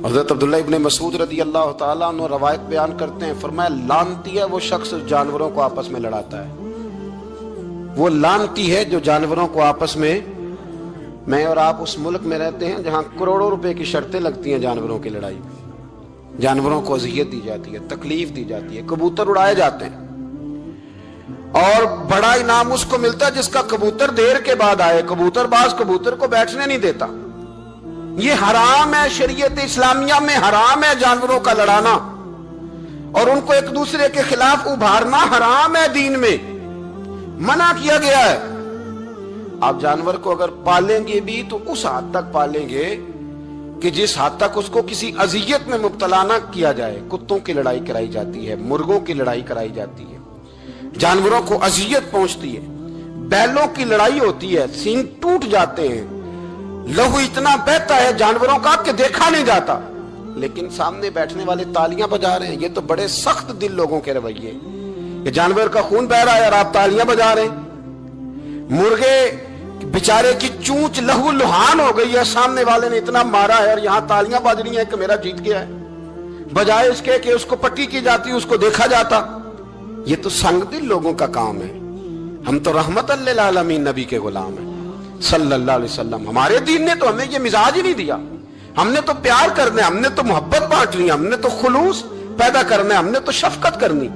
حضرت عبداللہ ابن مسعود رضی اللہ تعالیٰ عنہ روایت بیان کرتے ہیں، فرمایا لعنتی ہے وہ شخص جانوروں کو آپس میں لڑاتا ہے، وہ لعنتی ہے جو جانوروں کو آپس میں. میں اور آپ اس ملک میں رہتے ہیں جہاں کروڑوں روپے کی شرطیں لگتی ہیں جانوروں کی لڑائی میں، جانوروں کو اذیت دی جاتی ہے، تکلیف دی جاتی ہے، کبوتر اڑائے جاتے ہیں اور بڑا انعام اس کو ملتا ہے جس کا کبوتر دیر کے بعد آئے. کبوتر باز کبوتر کو بیٹھنے نہیں دیتا. یہ حرام ہے، شریعت اسلامیہ میں حرام ہے جانوروں کا لڑانا اور ان کو ایک دوسرے کے خلاف ابھارنا حرام ہے، دین میں منع کیا گیا ہے. آپ جانور کو اگر پالیں گے بھی تو اس حد تک پالیں گے کہ جس حد تک اس کو کسی اذیت میں مبتلا نہ کیا جائے. کتوں کی لڑائی کرائی جاتی ہے، مرغوں کی لڑائی کرائی جاتی ہے، جانوروں کو اذیت پہنچتی ہے. بیلوں کی لڑائی ہوتی ہے، سینگ ٹوٹ جاتے ہیں، لہو اتنا بہتا ہے جانوروں کا کہ دیکھا نہیں جاتا، لیکن سامنے بیٹھنے والے تالیاں بجا رہے ہیں. یہ تو بڑے سخت دل لوگوں کے رویے کہ جانور کا خون بہ رہا ہے اور آپ تالیاں بجا رہے ہیں. مرغے بیچارے کی چونچ لہو لہان ہو گئی ہے، سامنے والے نے اتنا مارا ہے اور یہاں تالیاں بج رہی ہیں کہ میرا جیت گیا ہے، بجائے اس کے کہ اس کو پٹی کی جاتی، اس کو دیکھا جاتا. یہ تو سنگ دل لوگوں کا کام ہے. ہم تو رحمت للعالمین نبی کے غلام ہیں صلی اللہ علیہ وسلم. ہمارے دین نے تو ہمیں یہ مزاج ہی نہیں دیا. ہم نے تو پیار کرنا ہے، ہم نے تو محبت بانٹنی، ہم نے تو خلوص پیدا کرنا ہے، ہم نے تو شفقت کرنی.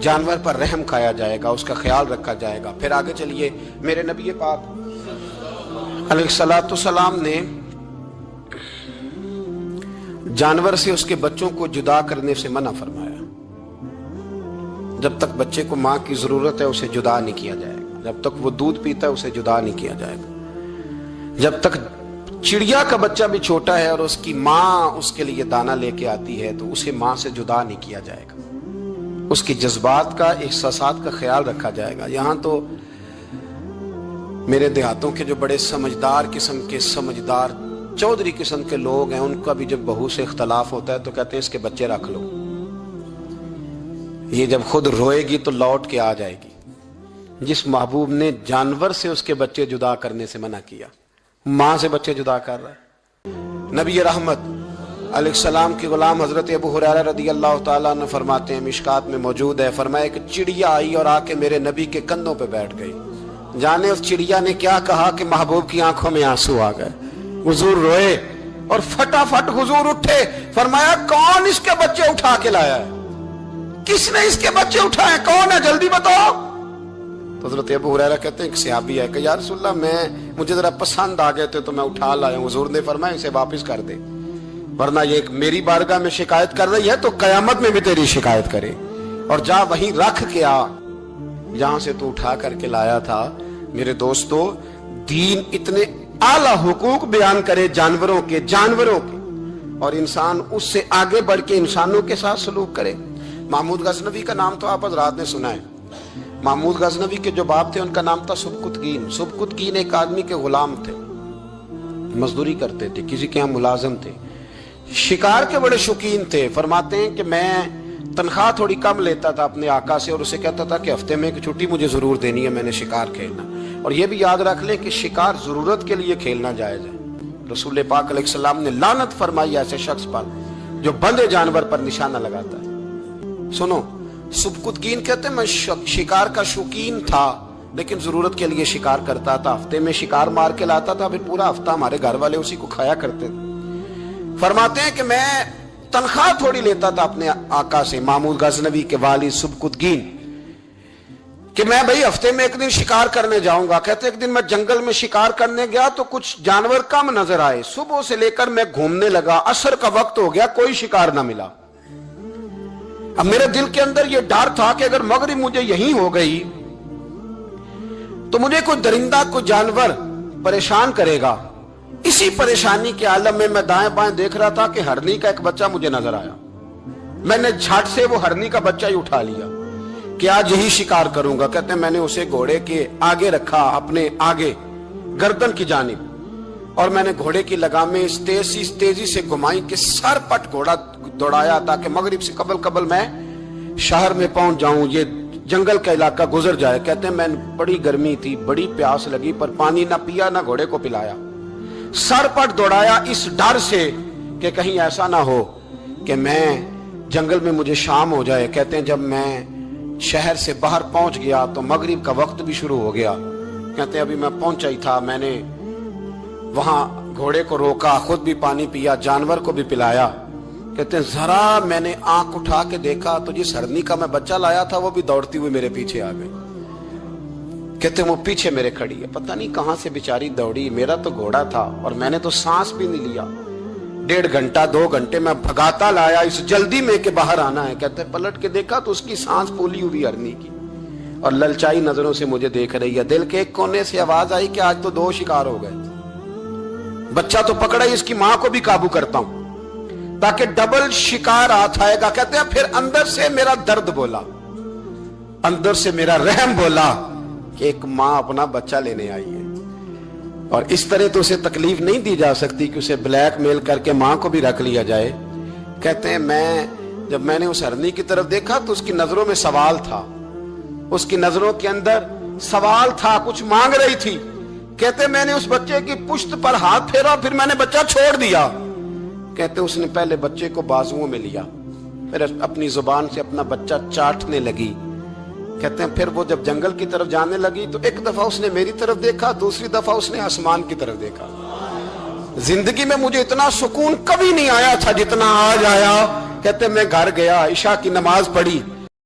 جانور پر رحم کھایا جائے گا، اس کا خیال رکھا جائے گا. پھر آگے چلیے، میرے نبی پاک علیہ الصلوۃ والسلام نے جانور سے اس کے بچوں کو جدا کرنے سے منع فرمایا. جب تک بچے کو ماں کی ضرورت ہے اسے جدا نہیں کیا جائے گا، جب تک وہ دودھ پیتا ہے اسے جدا نہیں کیا جائے گا. جب تک چڑیا کا بچہ بھی چھوٹا ہے اور اس کی ماں اس کے لیے دانہ لے کے آتی ہے تو اسے ماں سے جدا نہیں کیا جائے گا. اس کی جذبات کا، احساسات کا خیال رکھا جائے گا. یہاں تو میرے دیہاتوں کے جو بڑے سمجھدار قسم کے، سمجھدار چودھری قسم کے لوگ ہیں، ان کا بھی جب بہو سے اختلاف ہوتا ہے تو کہتے ہیں اس کے بچے رکھ لو، یہ جب خود روئے گی تو لوٹ کے آ جائے گی. جس محبوب نے جانور سے اس کے بچے جدا کرنے سے منع کیا، ماں سے بچے جدا کر رہا ہے. نبی رحمت علیہ السلام کے غلام حضرت ابو ہریرہ رضی اللہ تعالیٰ عنہ فرماتے ہیں، مشکات میں موجود ہے، فرمایا کہ چڑیا آئی اور آ کے میرے نبی کے کندھوں پہ بیٹھ گئی. جانے اس چڑیا نے کیا کہا کہ محبوب کی آنکھوں میں آنسو آ گئے. حضور روئے اور فٹافٹ حضور اٹھے، فرمایا کون اس کے بچے اٹھا کے لایا ہے؟ کس نے اس کے بچے اٹھائے؟ کون ہے؟ جلدی بتاؤ. تو حضرت ابو ہریرہ کہتے ہیں کہ صحابی ہے کہ یا رسول اللہ مجھے ذرا پسند آ گئے تھے تو میں اٹھا لایا ہوں. حضور نے فرمایا اسے واپس کر دے، ورنہ یہ میری بارگاہ میں شکایت کر رہی ہے تو قیامت میں بھی تیری شکایت کرے. اور جا وہیں رکھ کے آ جہاں سے تو اٹھا کر کے لایا تھا. میرے دوستو، دین اتنے اعلیٰ حقوق بیان کرے جانوروں کے اور انسان اس سے آگے بڑھ کے انسانوں کے ساتھ سلوک کرے. محمود غزنوی کا نام تو آپ حضرات نے سنا ہے. محمود غزنوی کے جو باپ تھے ان کا نام تھا سبکتگین. سبکتگین ایک آدمی کے غلام تھے، مزدوری کرتے تھے، کسی کے ہاں ملازم تھے، شکار کے بڑے شوقین تھے. فرماتے ہیں کہ میں تنخواہ تھوڑی کم لیتا تھا اپنے آقا سے اور اسے کہتا تھا کہ ہفتے میں ایک چھٹی مجھے ضرور دینی ہے، میں نے شکار کھیلنا. اور یہ بھی یاد رکھ لیں کہ شکار ضرورت کے لیے کھیلنا جائز ہے. رسول پاک علیہ السلام نے لعنت فرمائی ایسے شخص پر جو بندے جانور پر نشانہ لگاتا ہے. سنو، سبکتگین کہتے ہیں میں شکار کا شوقین تھا لیکن ضرورت کے لیے شکار کرتا تھا. ہفتے میں شکار مار کے لاتا تھا، پھر پورا ہفتہ ہمارے گھر والے اسی کو کھایا کرتے تھے. فرماتے ہیں کہ میں تنخواہ تھوڑی لیتا تھا اپنے آقا سے، محمود غزنوی کے والد سبکتگین، کہ میں بھئی ہفتے میں ایک دن شکار کرنے جاؤں گا. کہتے ایک دن میں جنگل میں شکار کرنے گیا تو کچھ جانور کم نظر آئے. صبح سے لے کر میں گھومنے لگا، عصر کا وقت ہو گیا، کوئی شکار نہ ملا. اب میرے دل کے اندر یہ ڈر تھا کہ اگر مغرب مجھے یہیں ہو گئی تو مجھے کوئی درندہ، کوئی جانور پریشان کرے گا. اسی پریشانی کے عالم میں دائیں بائیں دیکھ رہا تھا کہ ہرنی کا ایک بچہ مجھے نظر آیا. میں نے جھٹ سے وہ ہرنی کا بچہ ہی اٹھا لیا کہ آج یہی شکار کروں گا. کہتے ہیں میں نے اسے گھوڑے کے آگے رکھا، اپنے آگے گردن کی جانب، اور میں نے گھوڑے کی لگامیں اس تیزی سے گھمائی کہ سر پٹ گھوڑا دوڑایا تاکہ مغرب سے قبل میں شہر میں پہنچ جاؤں، یہ جنگل کا علاقہ گزر جائے. کہتے ہیں میں بڑی گرمی تھی، بڑی پیاس لگی، پر پانی نہ پیا نہ گھوڑے کو پلایا. سر پٹ دوڑایا اس ڈر سے کہ کہیں ایسا نہ ہو کہ میں جنگل میں مجھے شام ہو جائے. کہتے ہیں جب میں شہر سے باہر پہنچ گیا تو مغرب کا وقت بھی شروع ہو گیا. کہتے ہیں ابھی میں پہنچا ہی تھا, میں نے وہاں گھوڑے کو روکا, خود بھی پانی پیا, جانور کو بھی پلایا. کہتے ہیں ذرا میں نے آنکھ اٹھا کے دیکھا تو جس ہرنی کا میں بچہ لایا تھا وہ بھی دوڑتی ہوئی میرے پیچھے آ گئی. کہتے ہیں وہ پیچھے میرے کھڑی ہے, پتہ نہیں کہاں سے بیچاری دوڑی. میرا تو گھوڑا تھا اور میں نے تو سانس بھی نہیں لیا. 1.5 گھنٹہ 2 گھنٹے میں بھگاتا لایا اس جلدی میں کہ باہر آنا ہے. کہتے ہیں پلٹ کے دیکھا تو اس کی سانس پھولی ہوئی ہرنی کی اور للچائی نظروں سے مجھے دیکھ رہی ہے. دل کے ایک کونے سے آواز آئی کہ آج تو 2 شکار ہو گئے. بچہ تو پکڑا ہی, اس کی ماں کو بھی قابو کرتا ہوں تاکہ ڈبل شکار ہاتھ آئے گا. کہتے ہیں پھر اندر سے میرا درد بولا, اندر سے میرا رحم بولا کہ ایک ماں اپنا بچہ لینے آئی ہے اور اس طرح تو اسے تکلیف نہیں دی جا سکتی کہ اسے بلیک میل کر کے ماں کو بھی رکھ لیا جائے. کہتے ہیں جب میں نے اس ہرنی کی طرف دیکھا تو اس کی نظروں میں سوال تھا, اس کی نظروں کے اندر سوال تھا, کچھ مانگ رہی تھی. کہتے ہیں میں نے اس بچے کی پشت پر ہاتھ پھیرا, پھر میں نے بچہ چھوڑ دیا. کہتے ہیں اس نے پہلے بچے کو بازوؤں میں لیا, پھر اپنی زبان سے اپنا بچہ چاٹنے لگی. کہتے ہیں پھر وہ جب جنگل کی طرف جانے لگی تو ایک دفعہ اس نے میری طرف دیکھا, دوسری دفعہ اس نے آسمان کی طرف دیکھا. زندگی میں مجھے اتنا سکون کبھی نہیں آیا تھا جتنا آج آیا. کہتے ہیں میں گھر گیا, عشاء کی نماز پڑھی,